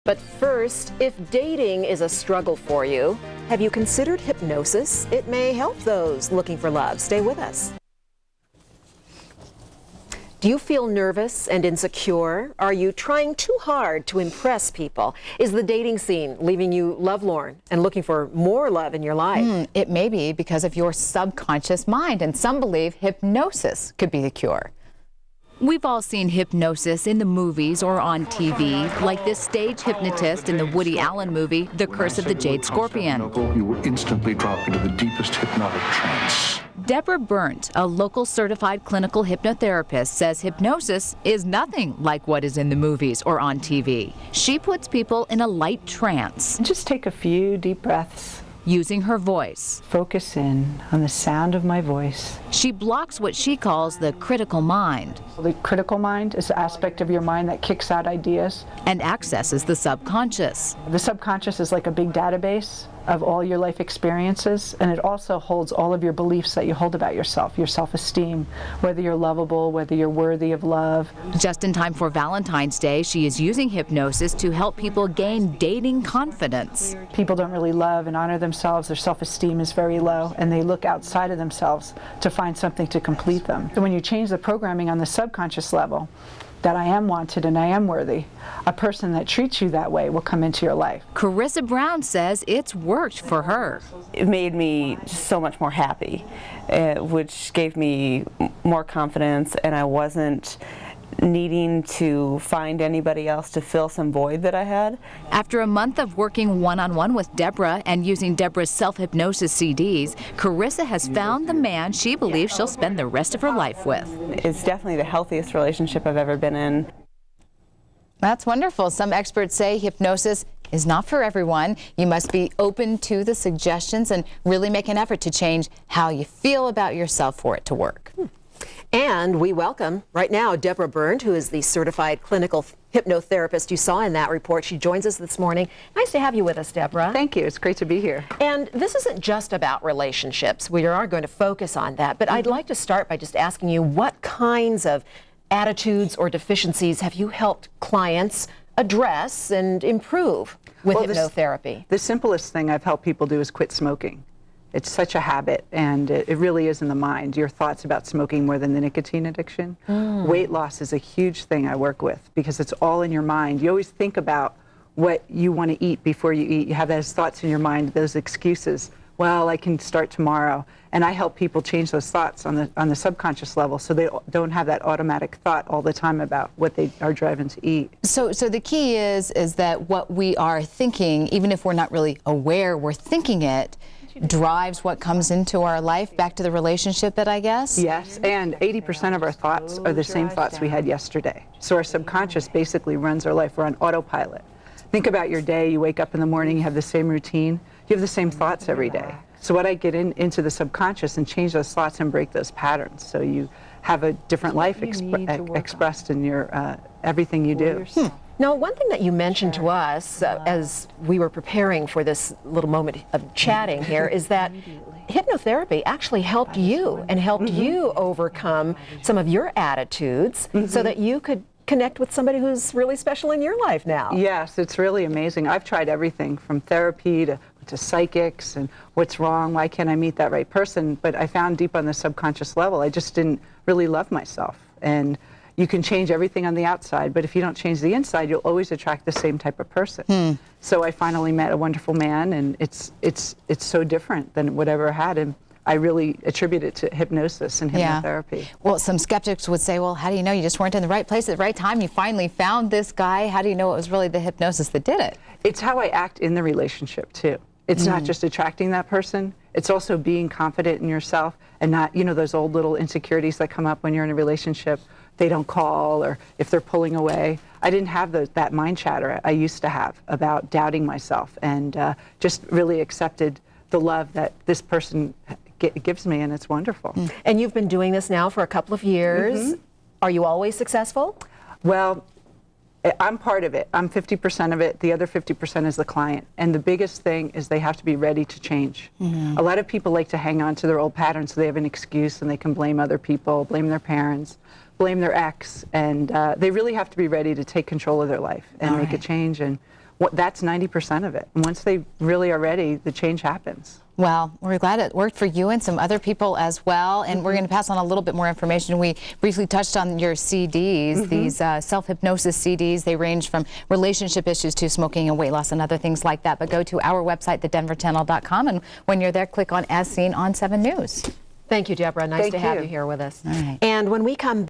But first, if dating is a struggle for you, have you considered hypnosis? It may help those looking for love. Stay with us. Do you feel nervous and insecure? Are you trying too hard to impress people? Is the dating scene leaving you lovelorn and looking for more love in your life? It may be because of your subconscious mind, and some believe hypnosis could be the cure. We've all seen hypnosis in the movies or on TV, like this stage hypnotist in the Woody Allen movie, The Curse of the Jade Scorpion. You will instantly drop into the deepest hypnotic trance. Debra Berndt, a local certified clinical hypnotherapist, says hypnosis is nothing like what is in the movies or on TV. She puts people in a light trance. Just take a few deep breaths. Using her voice. Focus in on the sound of my voice. She blocks what she calls the critical mind. The critical mind is the aspect of your mind that kicks out ideas. And accesses the subconscious. The subconscious is like a big database of all your life experiences, and it also holds all of your beliefs that you hold about yourself, your self-esteem, whether you're lovable, whether you're worthy of love. Just in time for Valentine's Day, she is using hypnosis to help people gain dating confidence. People don't really love and honor themselves. Their self-esteem is very low, and they look outside of themselves to find something to complete them. So when you change the programming on the subconscious level, that I am wanted and I am worthy, a person that treats you that way will come into your life. Carissa Brown says it's worked for her. It made me so much more happy, which gave me more confidence, and I wasn't needing to find anybody else to fill some void that I had. After a month of working one-on-one with Debra and using Debra's self-hypnosis CDs, Carissa has found the man she believes she'll spend the rest of her life with. It's definitely the healthiest relationship I've ever been in. That's wonderful. Some experts say hypnosis is not for everyone. You must be open to the suggestions and really make an effort to change how you feel about yourself for it to work. And we welcome right now Debra Berndt, who is the certified clinical hypnotherapist you saw in that report. She joins us this morning. Nice to have you with us, Debra. Thank you. It's great to be here. And this isn't just about relationships. We are going to focus on that. But I'd like to start by just asking you, what kinds of attitudes or deficiencies have you helped clients address and improve with hypnotherapy? The simplest thing I've helped people do is quit smoking. It's such a habit, and it really is in the mind. Your thoughts about smoking more than the nicotine addiction. Weight loss is a huge thing I work with because it's all in your mind. You always think about what you want to eat before you eat. You have those thoughts in your mind, those excuses. Well, I can start tomorrow. And I help people change those thoughts on the subconscious level so they don't have that automatic thought all the time about what they are driving to eat. So the key is that what we are thinking, even if we're not really aware we're thinking it, drives what comes into our life, back to the relationship bit, I guess? Yes, and 80% of our thoughts are the same thoughts we had yesterday. So our subconscious basically runs our life. We're on autopilot. Think about your day. You wake up in the morning, you have the same routine. You have the same thoughts every day. So what I get into the subconscious and change those thoughts and break those patterns so you have a different life expressed in your everything you do. Now, one thing that you mentioned to us as we were preparing for this little moment of chatting here is that hypnotherapy actually helped you and helped you overcome some of your attitudes so that you could connect with somebody who's really special in your life now. Yes, it's really amazing. I've tried everything from therapy to psychics and what's wrong, why can't I meet that right person, but I found deep on the subconscious level I just didn't really love myself. And you can change everything on the outside, but if you don't change the inside, you'll always attract the same type of person. So I finally met a wonderful man, and it's so different than whatever I had, and I really attribute it to hypnosis and hypnotherapy. Well, some skeptics would say, well, how do you know you just weren't in the right place at the right time? You finally found this guy. How do you know it was really the hypnosis that did it? It's how I act in the relationship, too. It's not just attracting that person. It's also being confident in yourself and not, you know, those old little insecurities that come up when you're in a relationship. They don't call, or if they're pulling away. I didn't have that mind chatter I used to have about doubting myself, and just really accepted the love that this person gives me, and it's wonderful. And you've been doing this now for a couple of years. Are you always successful? Well, I'm part of it. I'm 50% of it. The other 50% is the client. And the biggest thing is they have to be ready to change. A lot of people like to hang on to their old patterns so they have an excuse and they can blame other people, blame their parents, blame their ex. And they really have to be ready to take control of their life and make a change. And that's 90% of it. And once they really are ready, the change happens. Well, we're glad it worked for you and some other people as well. And we're going to pass on a little bit more information. We briefly touched on your CDs, these self-hypnosis CDs. They range from relationship issues to smoking and weight loss and other things like that. But go to our website, thedenverchannel.com, and when you're there, click on As Seen on 7 News. Thank you, Deborah. Nice Thank to have you you here with us. All right. And when we come